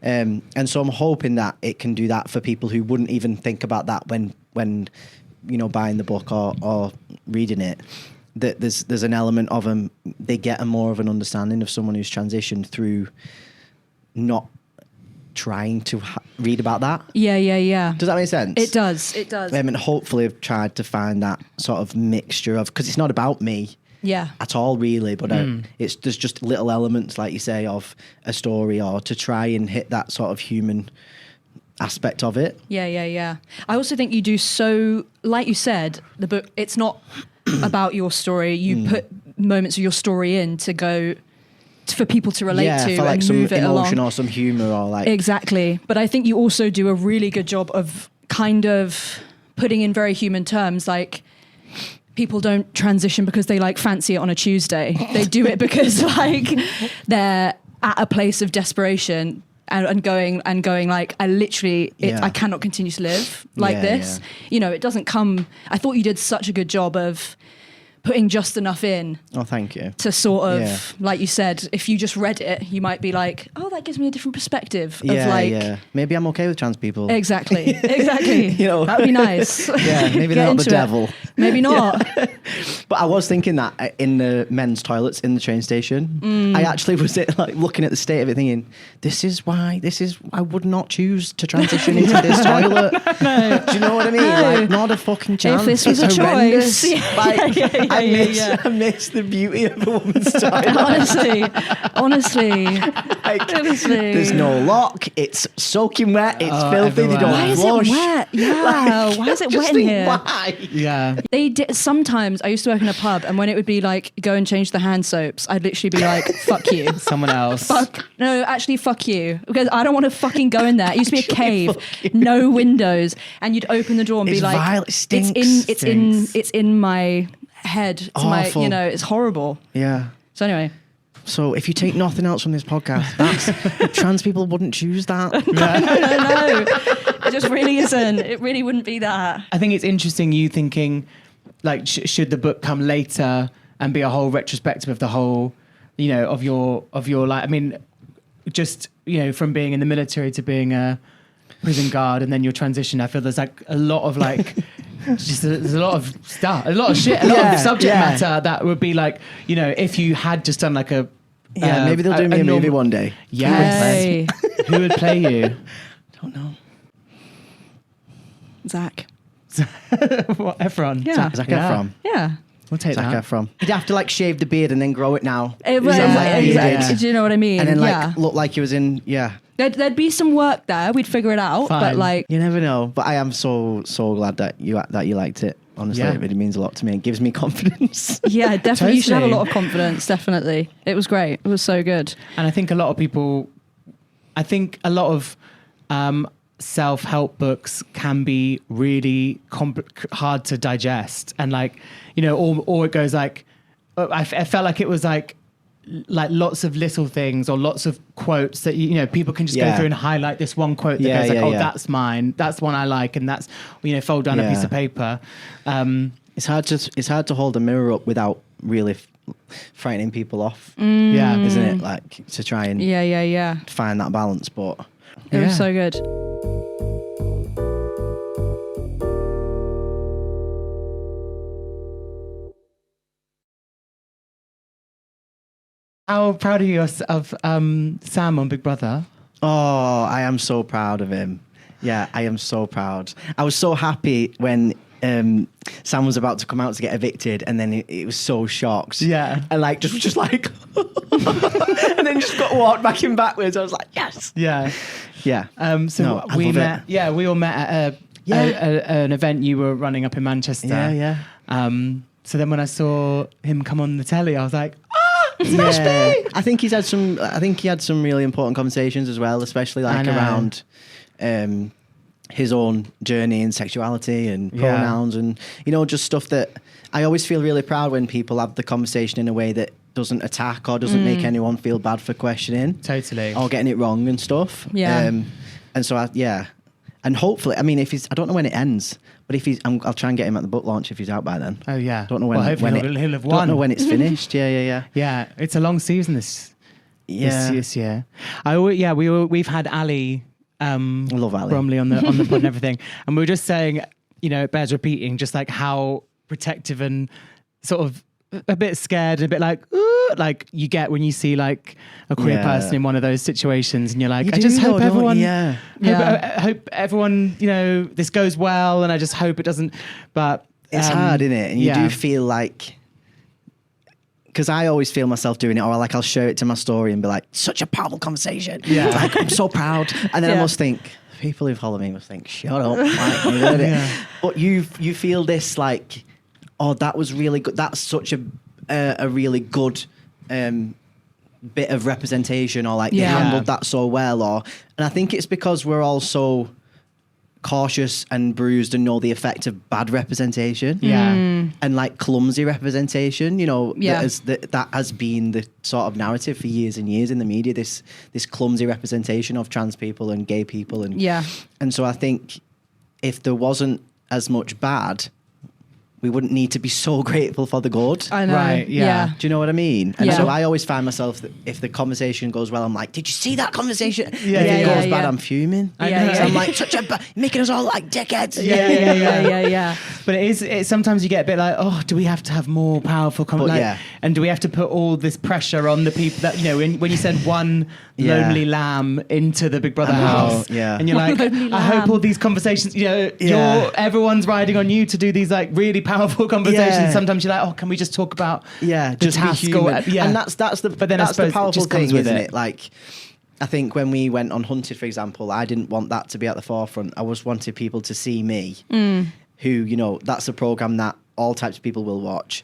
And so I'm hoping that it can do that for people who wouldn't even think about that when you know, buying the book or reading it, that there's an element of them, they get a more of an understanding of someone who's transitioned through not trying to read about that. Does that make sense? It does. And hopefully I've tried to find that sort of mixture of, because it's not about me at all really, but there's just little elements, like you say, of a story, or to try and hit that sort of human aspect of it. I also think you do, so like you said, the book, it's not about your story. You put moments of your story in to go for people to relate to for like and some move it emotion along. or some humor or like exactly. But I think you also do a really good job of kind of putting in very human terms, like people don't transition because they like fancy it on a Tuesday. They do it because like they're at a place of desperation and going like, I literally, I cannot continue to live like this. You know, it doesn't come, I thought you did such a good job of putting just enough in. Oh, thank you. To sort of, like you said, if you just read it, you might be like, oh, that gives me a different perspective of like... Maybe I'm okay with trans people. Exactly. You know? That'd be nice. Yeah, maybe they're not the devil. Maybe not. But I was thinking that in the men's toilets in the train station, I actually was like looking at the state of it, thinking, "This is why I would not choose to transition into this toilet." Do you know what I mean? Like, not a fucking chance. If this was It's a horrendous. choice. Yeah, Like, yeah. I miss the beauty of a woman's toilet. Honestly. Like, Honestly. there's no lock. It's soaking wet. It's filthy. They everywhere. don't Why is flush. it wet? Yeah. Why is it Just wet in think, here? why? Yeah. They did sometimes. I used to work in a pub, and when it would be like go and change the hand soaps, I'd literally be like, "Fuck you." Someone else. No, actually, fuck you, because I don't want to fucking go in there. It used to be a cave, no windows, and you'd open the door and It's be like, vile, it stinks. It's in my head. It's Awful. it's horrible. Yeah. So anyway, So if you take nothing else from this podcast, that's trans people wouldn't choose that. no, it just really isn't. It really wouldn't be that. I think it's interesting you thinking, like, should the book come later and be a whole retrospective of the whole, of your life. I mean, just, from being in the military to being a prison guard and then your transition. I feel there's like a lot of like, there's a lot of stuff, a lot of shit, a lot of subject matter that would be like, if you had just done like a, maybe they'll do me a movie one day. Yes. Hey. Who would play you? Don't know. Zach. What, Efron? Yeah. Zac Yeah. Efron. Yeah. We'll take Zac that. Efron. He'd have to like shave the beard and then grow it now. Exactly. Yeah. Do you know what I mean? And then like look like he was in, There'd be some work there. We'd figure it out. Fine. But like, You never know. But I am so glad that you liked it. Honestly, Yeah. it really means a lot to me. It gives me confidence. yeah, definitely. You should have a Totally. lot of confidence. Definitely. It was great. It was so good. And I think a lot of self-help books can be really hard to digest, and like, or it goes like, I felt like it was like lots of little things or lots of quotes that people can just go through and highlight this one quote that goes like, that's mine, that's one I like, and that's fold down a piece of paper. It's hard to hold a mirror up without really frightening people off. Yeah, Isn't it? Like to try and Yeah. find that balance, but It was so good. How proud are you of Sam on Big Brother? oh, I am so proud of him. Yeah, I am so proud. I was so happy when Sam was about to come out to get evicted, and then it was so shocked. Yeah. And like just like and then just got walked back in backwards. I was like, yes. Yeah. Yeah. So No, I we love met. it. Yeah, we all met at an event you were running up in Manchester. Yeah. So then when I saw him come on the telly, I was like, Yeah. I think he had some really important conversations as well, especially like I know. around his own journey and sexuality and pronouns and just stuff that I always feel really proud when people have the conversation in a way that doesn't attack or doesn't make anyone feel bad for questioning. Totally. Or getting it wrong and stuff. Yeah. And so and hopefully, I mean, I don't know when it ends, but I'll try and get him at the book launch if he's out by then. Oh yeah. Don't know when. Well, hopefully when he'll have Don't won. know when it's finished. Yeah. Yeah, it's a long season this year. We've had Ali. I love Ali. Bromley on the pod and everything, and we were just saying, it bears repeating, just like how protective and sort of a bit scared, and a bit like, ooh, like you get when you see like a queer person in one of those situations, and you're like, I just hope everyone, hope everyone, this goes well, and I just hope it doesn't. But it's hard, isn't it? And you do feel like. Because I always feel myself doing it, or like I'll share it to my story and be like, such a powerful conversation. Yeah. Like, I'm so proud. And then I must think, people who follow me must think, shut up. Like, you heard it. But you feel this like, oh, that was really good. That's such a really good bit of representation, or like you handled that so well. And I think it's because we're all so cautious and bruised and know the effect of bad representation. And like clumsy representation, that has been the sort of narrative for years and years in the media, this clumsy representation of trans people and gay people. And so I think if there wasn't as much bad, we wouldn't need to be so grateful for the good. I know. Right, yeah. Do you know what I mean? And Yeah. so I always find myself that if the conversation goes well, I'm like, did you see that conversation? Yeah, if yeah, it goes yeah, bad, yeah. I'm fuming. I Yeah, know. So I'm like, making us all like dickheads. Yeah. But it's sometimes you get a bit like, oh, do we have to have more powerful and do we have to put all this pressure on the people that, when you send one lonely lamb into the Big Brother I know, house, yeah. and you're like, Lonely I hope lamb. all these conversations, everyone's riding on you to do these like really powerful conversations. Yeah. Sometimes you're like, oh, can we just talk about Yeah, the just be task human. and that's the But then I that's the suppose it powerful just comes thing, with isn't it. it? Like, I think when we went on Hunted, for example, I didn't want that to be at the forefront. I just wanted people to see me, who, that's a program that all types of people will watch.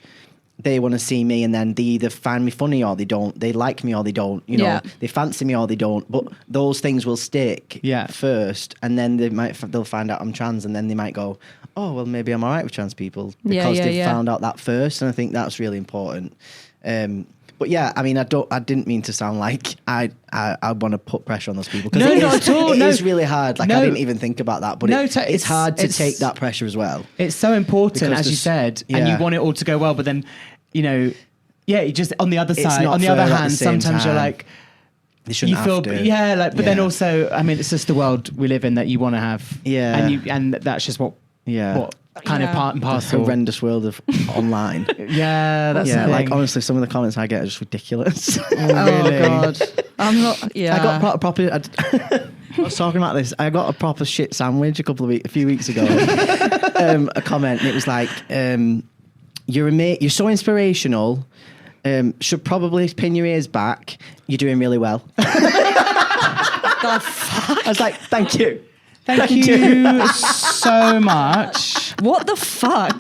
They want to see me, and then they either find me funny or they don't. They like me or they don't. Yeah. They fancy me or they don't. But those things will stick first, and then they'll find out I'm trans, and then they might go, oh, well, maybe I'm all right with trans people because they found out that first, and I think that's really important. But yeah, I mean, I didn't mean to sound like I want to put pressure on those people, because No, not at all. It No. is really hard. Like, No. I didn't even think about that, but No, it's hard to it's- take that pressure as well. It's so important, Because as you there's- said, and yeah. you want it all to go well, but then, you just on the other It's side, not on the fair other at the hand, same sometimes you're time. like, They shouldn't you feel, have to. but then Yeah. also, I mean, it's just the world we live in that you want to have, Yeah. and that's just what kind of Yeah. part and The parcel. horrendous world of online. Yeah, that's Yeah, the like thing. honestly, some of the comments I get are just ridiculous. Oh God. I'm not. Yeah. I got a proper. I was talking about this. I got a proper shit sandwich a few weeks ago. A comment, and it was like, "You're so inspirational. Should probably pin your ears back. You're doing really well." The fuck? I was like, "Thank you." Thank you so much. What the fuck?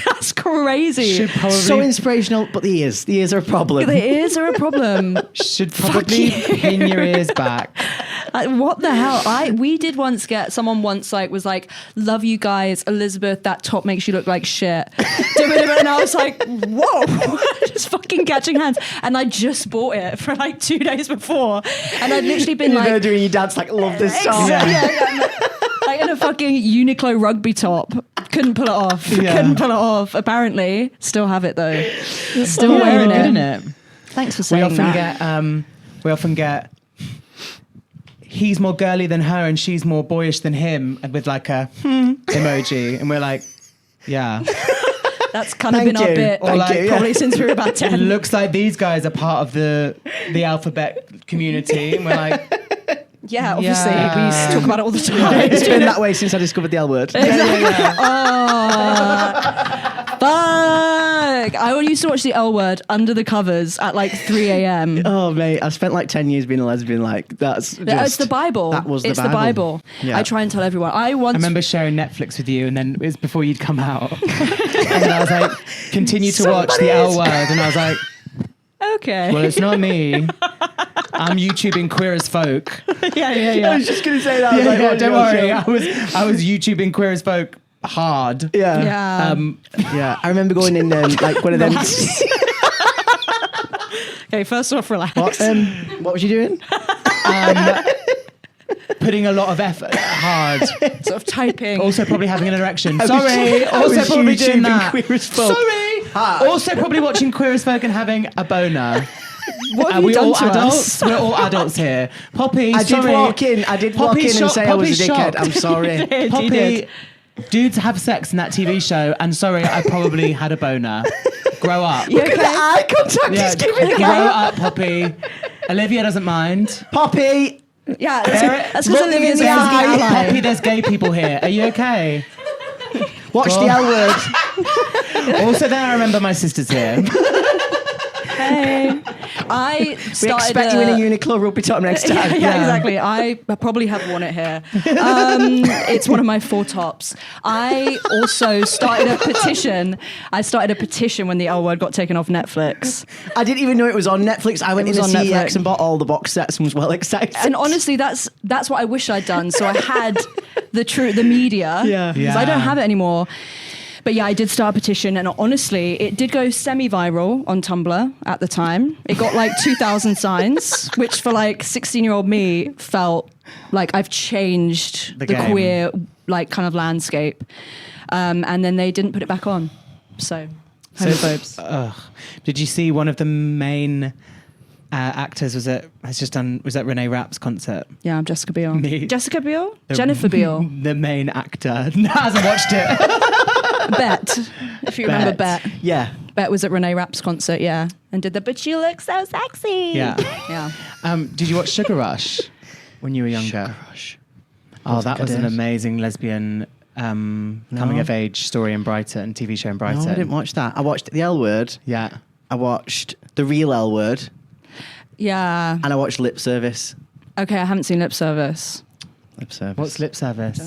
That's crazy. Should probably So inspirational, but the ears are a problem. The ears are a problem. should probably pin your ears back. What the hell? We did once get someone was like, love you guys, Elizabeth, that top makes you look like shit. And I was like, whoa, just fucking catching hands. And I just bought it for like 2 days before. And I'd literally been You're there like, doing your dance like, love this song. like in a fucking Uniqlo rugby top. Couldn't pull it off. Yeah. Couldn't pull it off. Apparently. Still have it though. Still Yeah, wearing you're good in it. it. Thanks for We saying often that. get he's more girly than her and she's more boyish than him, and with like a emoji, and we're like, yeah. That's kind of Thank been our you. bit Thank you, yeah. probably since we were about It 10. looks like these guys are part of the alphabet community, and we're like, Yeah, obviously. Yeah. We used to talk about it all the time. It's been that way since I discovered the L word. Fuck! I used to watch the L Word under the covers at like 3 a.m. Oh mate, I spent like 10 years being a lesbian. Like that's just, It's the Bible. That was the it's Bible. the Bible. Yeah. I try and tell everyone. I I remember sharing Netflix with you, and then it was before you'd come out, and then I was like, continue to watch the L Word, and I was like, Okay. well, it's not me. I'm YouTubing Queer as Folk. yeah. I was just gonna say that. I was like, Yeah, oh, don't your worry. show. I was YouTubing Queer as Folk hard. Yeah. Yeah. Yeah. I remember going in like one of them. Okay, first off, relax. What was you doing? Putting a lot of effort hard. Sort of typing. Also probably having an erection. I Sorry. was Also probably doing YouTubing that. Queer as Folk. Sorry. Hard. Also probably watching Queer as Folk and having a boner. What Are have you we done all to adults? us? We're all adults here. Poppy, I sorry. did walk in and say I was a dickhead. I'm sorry. He Poppy, did. dudes have sex in that TV show, and sorry, I probably had a boner. Grow up. You okay? The eye contact Yeah, he's giving. grow up, Poppy. Olivia doesn't mind. Poppy. Yeah, Eric, that's look because me in Olivia's a the fucking eye. ally. Poppy, there's gay people here. Are you okay? Watch Well- the L word. Also, then I remember my sister's here. Hey. I We started expect you in a Uniqlo rugby top next time. Yeah, exactly. I probably have worn it here. It's one of my 4 tops. I also started a petition. I started a petition when the L Word got taken off Netflix. I didn't even know it was on Netflix. I went It in was the on CEX Netflix. and bought all the box sets and was well excited. And honestly, that's what I wish I'd done. So I had the media. Yeah. Because I don't have it anymore. But yeah, I did start a petition, and honestly, it did go semi-viral on Tumblr at the time. It got like 2,000 signs, which for like 16-year-old me felt like I've changed the game. queer like kind of landscape. And then they didn't put it back on. So homophobes. Did you see one of the main actors was that Renee Rapp's concert? Yeah, I'm Jessica Biel. Me. Jessica Biel? Jennifer Biel. The main actor. No, hasn't watched it. Bet. If you remember Bet. Yeah. Bet was at Renee Rapp's concert, yeah. And did the, but you look so sexy. Yeah. Yeah. Did you watch Sugar Rush when you were younger? Sugar Rush. Oh, that was an Goodness. amazing lesbian coming of age story in Brighton, TV show in Brighton. No, I didn't watch that. I watched The L Word. Yeah. I watched The Real L Word. Yeah. And I watched Lip Service. Okay, I haven't seen Lip Service. Lip Service. What's lip service?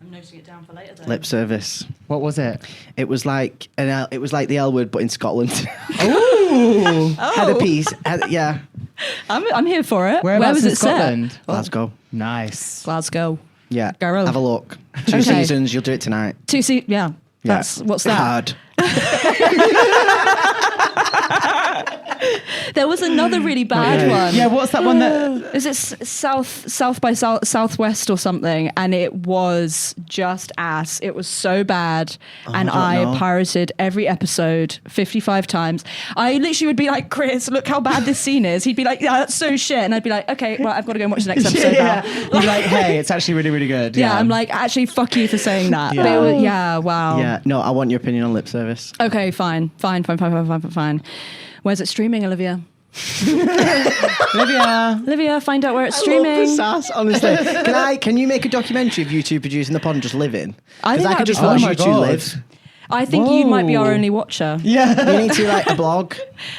I'm noting it down for later though. Lip Service? What was it? It was like the L Word, but in Scotland. Ooh. Had a piece. Yeah. I'm here for it. Where was in it Scotland? set? Glasgow. Nice. Glasgow. Yeah. Girl. Have a look. 2 Okay. seasons. You'll do it tonight. Yeah. That's what's that? Hard. There was another really bad one. Yeah, what's that one that... Is it South by Southwest or something? And it was just ass. It was so bad. And I don't know. pirated every episode 55 times. I literally would be like, Chris, look how bad this scene is. He'd be like, yeah, that's so shit. And I'd be like, okay, right, I've got to go and watch the next episode now. You're like, hey, it's actually really, really good. Yeah, I'm like, actually, fuck you for saying that. Yeah. But it was, yeah, wow. Yeah. No, I want your opinion on Lip Service. Okay, fine. Where's it streaming, Olivia? Olivia, find out where it's streaming. I love the sass, honestly. Can you make a documentary of you two producing the pod and just living? I think Because I could that'd be just fun. watch Oh my you two God. live. I think you might be our Whoa. only watcher. Yeah. You need to write a blog.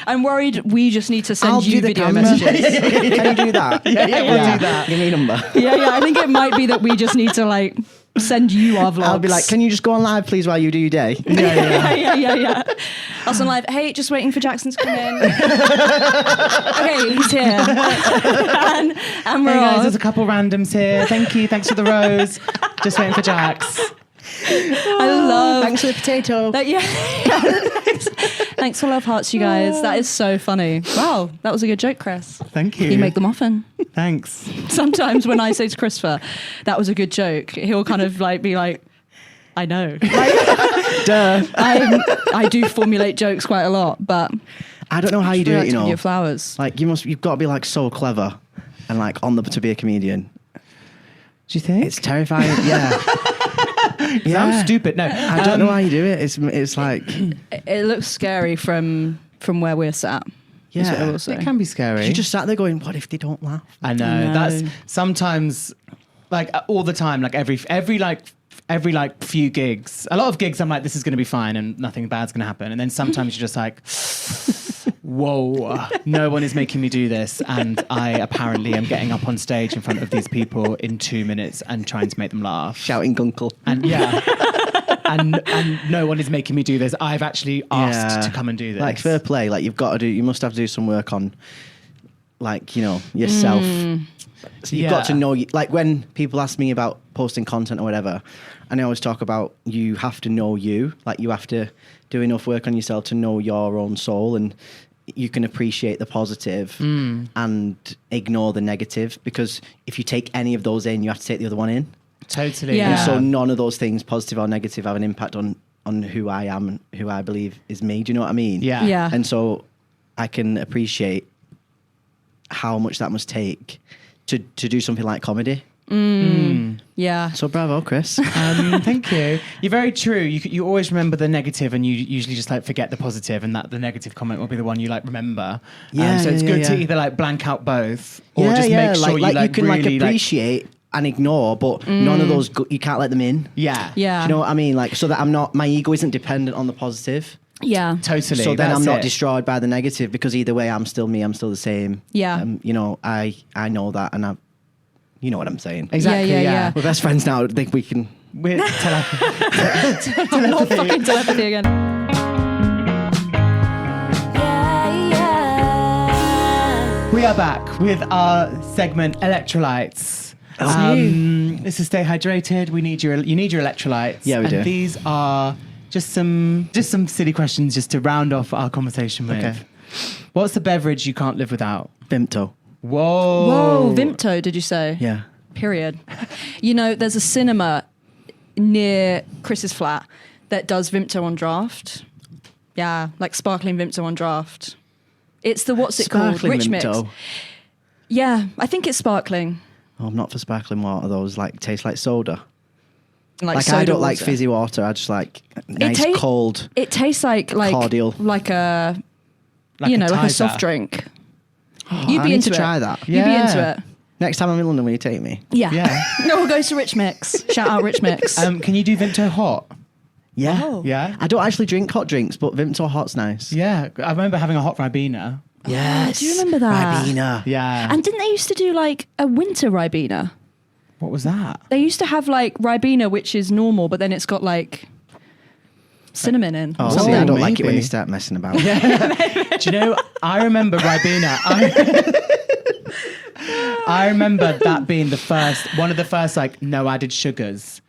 I'm worried we just need to send I'll you do the video camera. messages. Can you do that? Yeah, we'll do that. Give me a number. yeah, I think it might be that we just need to like send you our vlogs. I'll be like, can you just go on live, please, while you do your day? yeah. Us on live. Hey, just waiting for Jackson to come in. Okay, he's here. and we're Hey guys, on. there's a couple randoms here. Thank you. Thanks for the rose. Just waiting for Jax. I love. Thanks for the potato. Thanks for love hearts, you guys. That is so funny. Wow, that was a good joke, Chris. Thank you. You make them often. Thanks. Sometimes when I say to Christopher, that was a good joke, he'll kind of like be like, I know. Like, Duh. I do formulate jokes quite a lot, but I don't know how you do it, you know. Your flowers. Like, you've got to be like so clever and like to be a comedian. Do you think? It's terrifying. Yeah. Sounds stupid. No, I don't know how you do it. It's like, It looks scary from where we're sat. is what I will say. it can be scary. you just sat there going, what if they don't laugh? I know. No. That's sometimes like all the time, like every few gigs. A lot of gigs I'm like, this is going to be fine and nothing bad's going to happen. And then sometimes you're just like, whoa, no one is making me do this. And I apparently am getting up on stage in front of these people in 2 minutes and trying to make them laugh. Shouting Gunkel. And yeah. And no one is making me do this. I've actually asked to come and do this. Like, fair play. Like, you must have to do some work on, like, you know, yourself. So you've got to know, like, when people ask me about posting content or whatever, and I always talk about you have to know you. Like, you have to do enough work on yourself to know your own soul, and you can appreciate the positive and ignore the negative, because if you take any of those in, you have to take the other one in. Totally. Yeah. And so none of those things, positive or negative, have an impact on who I am and who I believe is me. Do you know what I mean? Yeah. Yeah. And so I can appreciate how much that must take to do something like comedy. Yeah. So bravo, Chris. Thank you. You're very true. You always remember the negative, and you usually just like forget the positive, and that the negative comment will be the one you like remember. Yeah, so it's good to yeah. either like blank out both, or just make sure like you you can really like appreciate and ignore, but none of those you can't let them in. yeah, Yeah. Do you know what I mean? Like, so that my ego isn't dependent on the positive. Yeah. totally. So then That's I'm not it. destroyed by the negative, because either way I'm still me. I'm still the same. Yeah. You know, I know that, and you know what I'm saying. Exactly. Yeah, Yeah, yeah, yeah. We're best friends now. I think we can. We're Not fucking telepathy again. We are back with our segment Electrolytes. This is Stay Hydrated. You need your electrolytes. Yeah, we and do. These are just some silly questions just to round off our conversation with. Okay. What's the beverage you can't live without? Vimto. Whoa. Whoa, Vimto, did you say? Yeah. Period. You know, there's a cinema near Chris's flat that does Vimto on draft. Yeah, like sparkling Vimto on draft. It's the what's it called? Sparkling Rich mix. Vimto. Yeah, I think it's sparkling. Oh, I'm not for sparkling water. Those like taste like soda. Like I don't soda like water. fizzy water. I just like nice cold. It tastes like cordial. like a Like a like a Tizer. soft drink. Oh, You'd I be need into to it. try that. You'd be into it. Next time I'm in London, will you take me? Yeah. Yeah. No, we'll go to Rich Mix. Shout out Rich Mix. Can you do Vimto hot? Yeah. Oh. Yeah. I don't actually drink hot drinks, but Vimto hot's nice. Yeah. I remember having a hot Ribena. Yes. do you remember that? Ribena. Yeah. And didn't they used to do like a winter Ribena? What was that? They used to have like Ribena, which is normal, but then it's got like cinnamon in. Oh, or see, something. I don't like it when maybe. they start messing about. Do you know, I remember Ribena. I remember that being one of the first like no added sugars.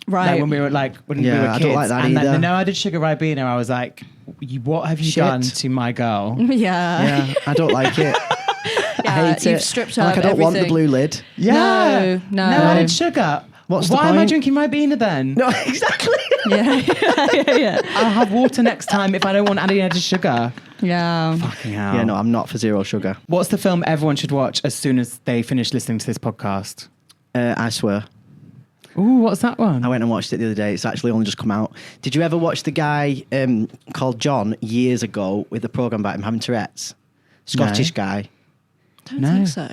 Right. Like when we were Yeah, kids. I don't like that and then either. the no added sugar Ribena, I was like, what have you Shit. done to my girl? Yeah. Yeah, I don't like it. I hate you've it. stripped Like, out I don't want the everything. blue lid. Yeah. No. No added sugar. What's the Why am I point? drinking Ribena then? No, exactly. Yeah. I'll have water next time if I don't want any added sugar. Yeah. Fucking hell. Yeah, no, I'm not for zero sugar. What's the film everyone should watch as soon as they finish listening to this podcast? I swear. Ooh, what's that one? I went and watched it the other day. It's actually only just come out. Did you ever watch the guy called John years ago with the programme about him having Tourette's? Scottish guy. Don't No. think so.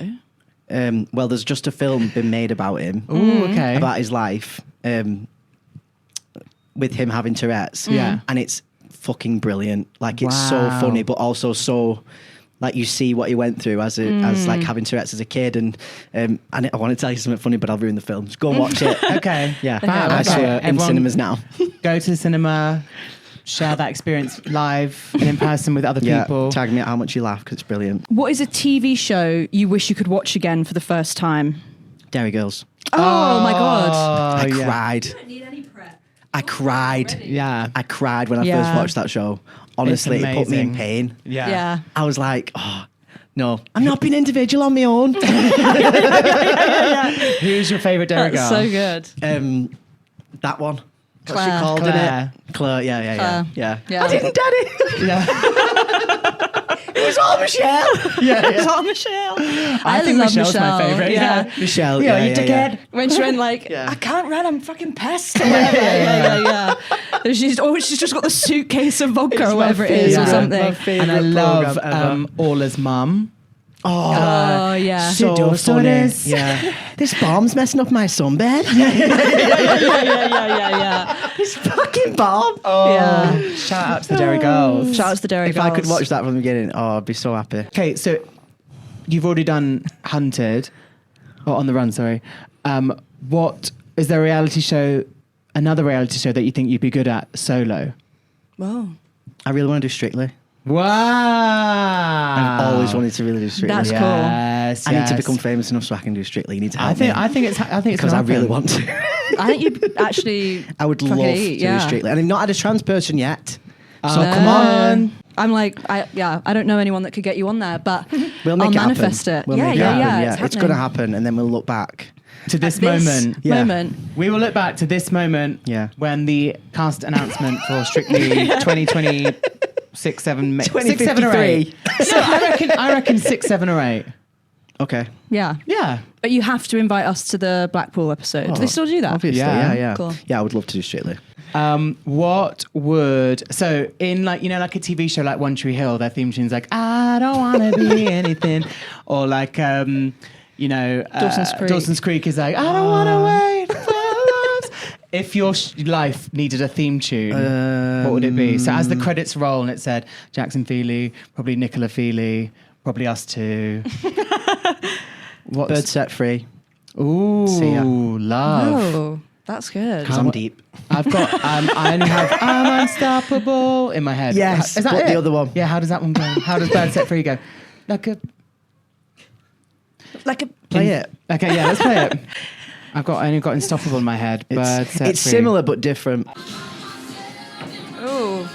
Well, there's just a film been made about him, Ooh, okay. about his life, with him having Tourette's. Yeah. And it's fucking brilliant. Like, it's so Wow. funny, but also so... Like, you see what he went through as like having Tourette's as a kid, and I want to tell you something funny, but I'll ruin the film. Just go and watch it. Okay. Yeah, Fab, I okay. swear, in Everyone cinemas now. Go to the cinema, share that experience live and in person with other Yeah, people. tag me at how much you laugh, because it's brilliant. What is a TV show you wish you could watch again for the first time? Dairy Girls. Oh my God. I yeah. cried. Don't need any prep. I cried. Yeah. I cried when I Yeah. first watched that show. Honestly, it put me in amazing. pain. Yeah. I was like, oh, no, I'm not being individual on my own. Who's your favourite Dairy Girl? That's so good. That one. What's Claire. she called, Claire. innit? Claire, yeah. Yeah. I didn't, Daddy. Yeah. It was all Michelle. yeah. Oh, Michelle. I think love Michelle's my favourite. Yeah. Michelle, Yeah, yeah, you yeah, dickhead. yeah. When she went like, Yeah. I can't run, I'm fucking pissed. Or whatever. Yeah. And she's just got the suitcase of vodka It's or my whatever it is or favourite. something. My favourite And I love programme ever. Ola's mum. Oh, yeah. So Dos funny. horas. Yeah. This bomb's messing up my sunbed. Yeah. This fucking bomb. Yeah. Shout out to the Dairy Girls. Shout out to the Dairy If Girls. I could watch that from the beginning, I'd be so happy. Okay, so you've already done Hunted, or On the Run, sorry. What is there another reality show that you think you'd be good at solo? Whoa. I really want to do Strictly. Wow! I've always wanted to really do Strictly. That's cool. Yes, I need to yes. become famous enough so I can do Strictly. You need to I help think me. it's because I really want to. I think you actually. I would fucking love eat, to yeah. do Strictly. And I've not had a trans person yet. So Oh. come on. I'm like, I don't know anyone that could get you on there, but We'll make I'll it manifest happen. it. We'll yeah, make it yeah, happen. yeah. Yeah, it's going to happening. happen. And then we'll look back. to this At this moment. Yeah. moment. We will look back to this moment Yeah. when the cast announcement for Strictly 2026, 7, 6, 7 or 8. So I reckon 6, 7 or 8. Okay. Yeah. Yeah. But you have to invite us to the Blackpool episode. Do they still do that? Obviously. Yeah. Yeah. Cool. Yeah, I would love to do Strictly. What would in like like a TV show like One Tree Hill, their theme tune's like I don't want to be anything, or like Dawson's Creek is like I don't want to wait for loves. If your life needed a theme tune, what would it be? So as the credits roll and it said Jaxon Feeley, probably Nicola Feeley, probably us two. What's Bird Set Free. Ooh, See ya. love. Oh, that's good. Because I'm deep. I've got. I only have. I'm unstoppable in my head. Yes, Is that but it? the other one. Yeah. How does that one go? How does Bird Set Free go? Like a. Play it. Okay. Yeah. Let's play it. I only got unstoppable in my head. Bird Set It's Free. similar but different. Oh.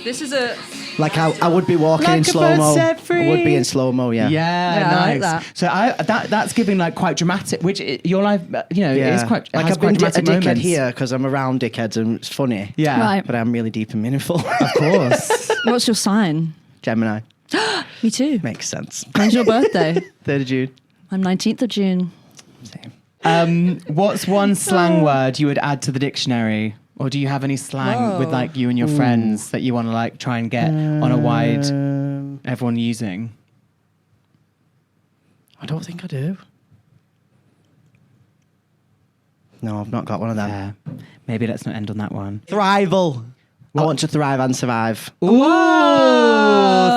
This is a... Like I would be walking Like in a slow mo. bird set free. I would be in slow mo. Yeah. Yeah, I like nice. that. So that's giving like quite dramatic. Which your life, it is quite. Like has I've been quite a dramatic dickhead moments. here because I'm around dickheads and it's funny. Yeah, Right. But I'm really deep and meaningful. of course. What's your sign? Gemini. Me too. Makes sense. When's your birthday? 3rd of June. I'm 19th of June. Same. What's one slang word you would add to the dictionary? Or do you have any slang with like you and your friends that you want to like try and get on a wide everyone using? I don't think I do. No, I've not got one of them. Yeah. Maybe let's not end on that one. Thrival. I want to thrive and survive. Ooh,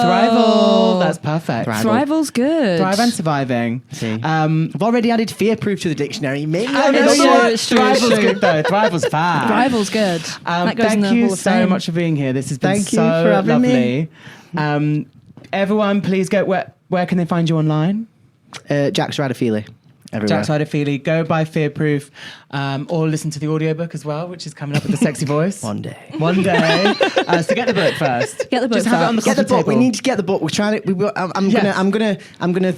thrival. That's perfect. Thrival. Thrival's good. Thrive and surviving. See. I've already added fear-proof to the dictionary. Maybe I know It's you true, are. it's true, Thrival's it's true. good though. Thrival's fab. Thrival's good. That goes in the Thank you Hall of so Fame. much for being here. This has been Thank you so for having me. lovely. Everyone, please go. Where can they find you online? Jaxon Feeley. Everywhere. Jaxon Feeley. Go buy Fearproof, or listen to the audiobook as well, which is coming up with the sexy voice. One day. One day. So get the book first. Get the book Just have it on the Get the coffee book. table. We need to get the book. We're trying to. I'm gonna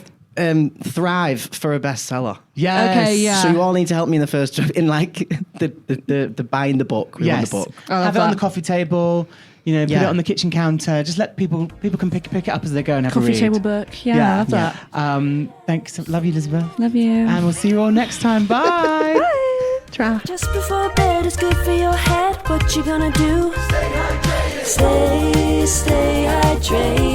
thrive for a bestseller. Yes. Okay, yeah. So you all need to help me in the first in like the buying the book. We want Yes. the book. I love Have it on that. the coffee table. Put Yeah. it on the kitchen counter. Just let people can pick it up as they go and have a Coffee read. table book. Yeah, I love that. Thanks. Love you, Elizabeth. Love you. And we'll see you all next time. Bye. Bye. Just before bed is good for your head. What you gonna do? Stay hydrated. Stay hydrated.